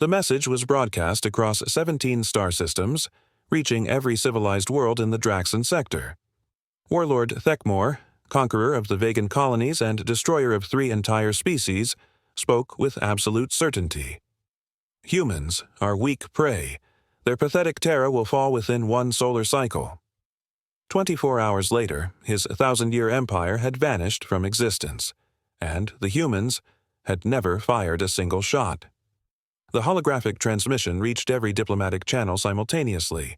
The message was broadcast across 17 star systems, reaching every civilized world in the Draxan sector. Warlord Thek'mor, conqueror of the Vegan colonies and destroyer of 3 entire species, spoke with absolute certainty. Humans are weak prey. Their pathetic terror will fall within 1 solar cycle. 24 hours later, his 1,000-year empire had vanished from existence, and the humans had never fired a single shot. The holographic transmission reached every diplomatic channel simultaneously.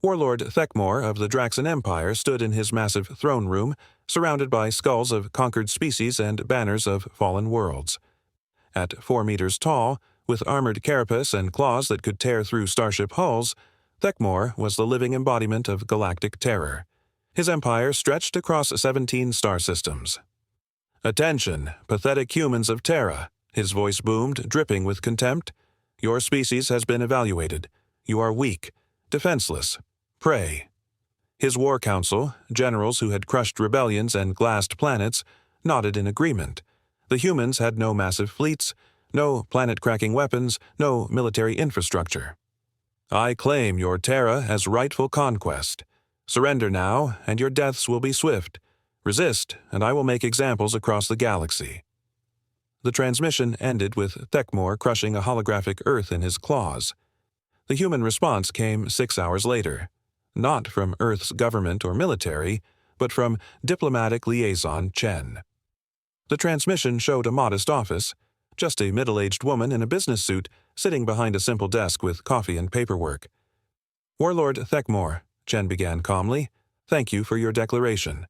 Warlord Thek'mor of the Draxan Empire stood in his massive throne room, surrounded by skulls of conquered species and banners of fallen worlds. At 4 meters tall, with armored carapace and claws that could tear through starship hulls, Thek'mor was the living embodiment of galactic terror. His empire stretched across 17 star systems. "Attention, pathetic humans of Terra," his voice boomed, dripping with contempt. "Your species has been evaluated. You are weak, defenseless, prey." His war council, generals who had crushed rebellions and glassed planets, nodded in agreement. The humans had no massive fleets, no planet-cracking weapons, no military infrastructure. "I claim your Terra as rightful conquest. Surrender now, and your deaths will be swift. Resist, and I will make examples across the galaxy." The transmission ended with Thek'mor crushing a holographic Earth in his claws. The human response came 6 hours later, not from Earth's government or military, but from diplomatic liaison Chen. The transmission showed a modest office, just a middle-aged woman in a business suit sitting behind a simple desk with coffee and paperwork. "Warlord Thek'mor," Chen began calmly, "thank you for your declaration.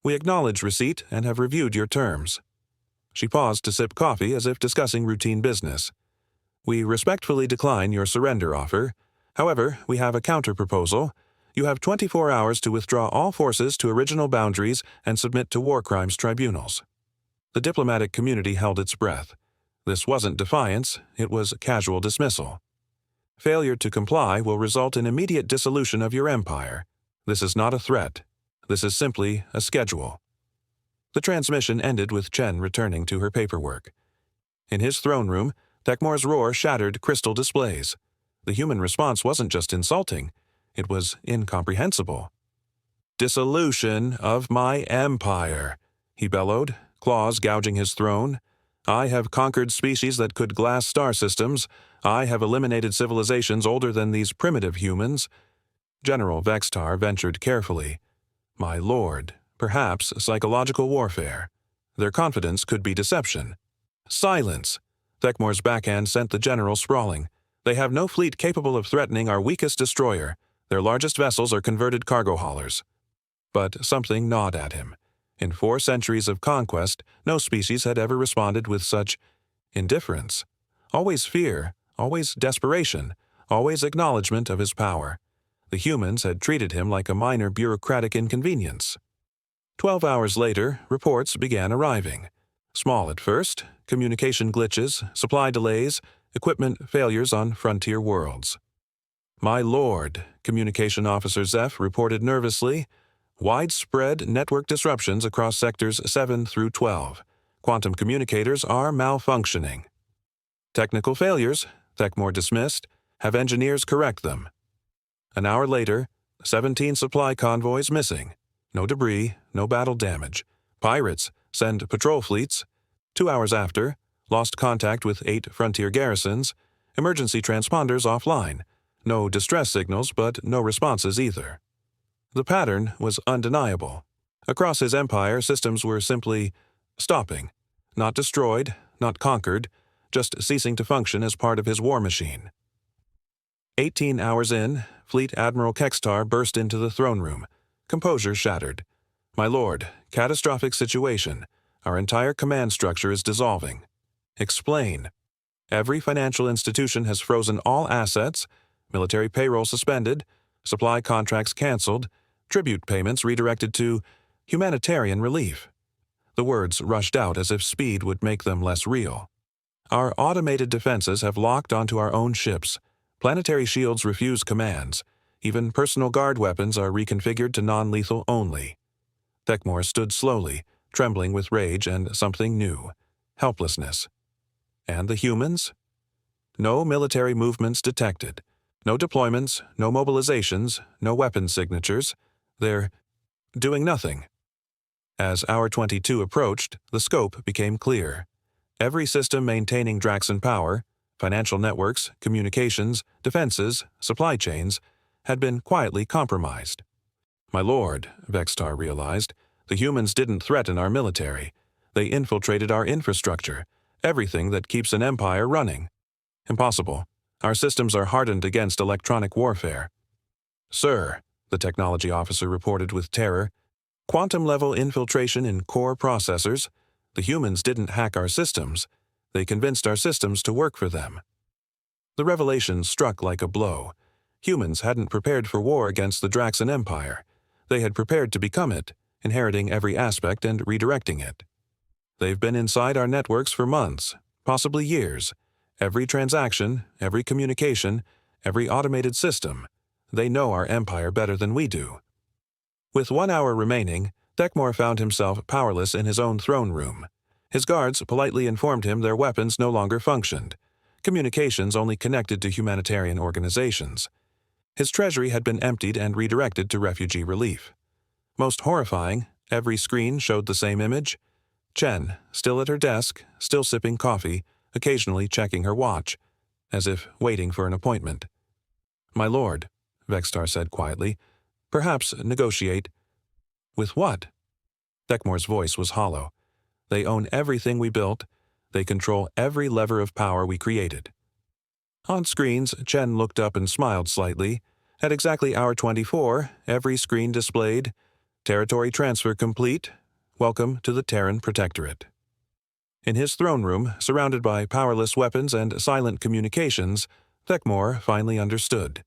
We acknowledge receipt and have reviewed your terms." She paused to sip coffee as if discussing routine business. "We respectfully decline your surrender offer. However, we have a counter-proposal. You have 24 hours to withdraw all forces to original boundaries and submit to war crimes tribunals." The diplomatic community held its breath. This wasn't defiance, it was casual dismissal. "Failure to comply will result in immediate dissolution of your empire. This is not a threat. This is simply a schedule." The transmission ended with Chen returning to her paperwork. In his throne room, Thek'mor's roar shattered crystal displays. The human response wasn't just insulting, it was incomprehensible. "Dissolution of my empire," he bellowed, claws gouging his throne. "I have conquered species that could glass star systems. I have eliminated civilizations older than these primitive humans." General Vextar ventured carefully. "My lord, perhaps psychological warfare. Their confidence could be deception." "Silence!" Thek'mor's backhand sent the general sprawling. "They have no fleet capable of threatening our weakest destroyer. Their largest vessels are converted cargo haulers." But something gnawed at him. In 4 centuries of conquest, no species had ever responded with such indifference. Always fear, always desperation, always acknowledgement of his power. The humans had treated him like a minor bureaucratic inconvenience. 12 hours later, reports began arriving. Small at first, communication glitches, supply delays, equipment failures on frontier worlds. "My lord," Communication Officer Zeph reported nervously, "widespread network disruptions across sectors 7 through 12. Quantum communicators are malfunctioning." "Technical failures," Thek'mor dismissed. "Have engineers correct them." An hour later, 17 supply convoys missing. No debris, no battle damage. Pirates send patrol fleets. 2 hours after, lost contact with 8 frontier garrisons. Emergency transponders offline. No distress signals, but no responses either. The pattern was undeniable. Across his empire, systems were simply stopping. Not destroyed, not conquered, just ceasing to function as part of his war machine. 18 hours in, Fleet Admiral Kextar burst into the throne room. Composure shattered. "My lord, catastrophic situation. Our entire command structure is dissolving." "Explain." "Every financial institution has frozen all assets, military payroll suspended, supply contracts canceled, tribute payments redirected to humanitarian relief." The words rushed out as if speed would make them less real. "Our automated defenses have locked onto our own ships. Planetary shields refuse commands. Even personal guard weapons are reconfigured to non-lethal only." Thek'mor stood slowly, trembling with rage and something new: helplessness. "And the humans?" No military movements detected. No deployments, no mobilizations, no weapon signatures. They're doing nothing. As Hour 22 approached, the scope became clear. Every system maintaining Draxan power, financial networks, communications, defenses, supply chains, had been quietly compromised. My lord, Vextar realized, the humans didn't threaten our military. They infiltrated our infrastructure, everything that keeps an empire running. Impossible. Our systems are hardened against electronic warfare. Sir, the technology officer reported with terror, quantum-level infiltration in core processors. The humans didn't hack our systems. They convinced our systems to work for them. The revelation struck like a blow. Humans hadn't prepared for war against the Draxan Empire. They had prepared to become it, inheriting every aspect and redirecting it. They've been inside our networks for months, possibly years. Every transaction, every communication, every automated system. They know our empire better than we do. With 1 hour remaining, Thek'mor found himself powerless in his own throne room. His guards politely informed him their weapons no longer functioned. Communications only connected to humanitarian organizations. His treasury had been emptied and redirected to refugee relief. Most horrifying, every screen showed the same image. Chen, still at her desk, still sipping coffee, occasionally checking her watch, as if waiting for an appointment. My lord, Vextar said quietly, perhaps negotiate. With what? Thek'mor's voice was hollow. They own everything we built. They control every lever of power we created. On screens, Chen looked up and smiled slightly. At exactly hour 24, every screen displayed, territory transfer complete. Welcome to the Terran Protectorate. In his throne room, surrounded by powerless weapons and silent communications, Thek'mor finally understood.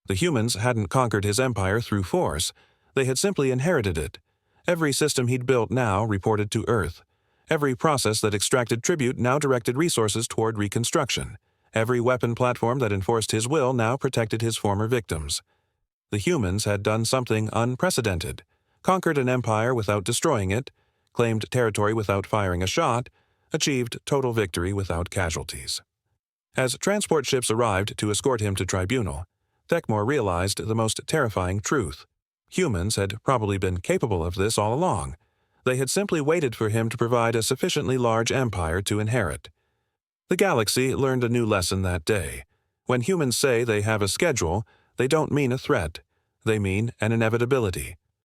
The humans hadn't conquered his empire through force. They had simply inherited it. Every system he'd built now reported to Earth. Every process that extracted tribute now directed resources toward reconstruction. Every weapon platform that enforced his will now protected his former victims. The humans had done something unprecedented, conquered an empire without destroying it, claimed territory without firing a shot, achieved total victory without casualties. As transport ships arrived to escort him to tribunal, Thek'mor realized the most terrifying truth. Humans had probably been capable of this all along. They had simply waited for him to provide a sufficiently large empire to inherit. The galaxy learned a new lesson that day. When humans say they have a schedule, they don't mean a threat. They mean an inevitability.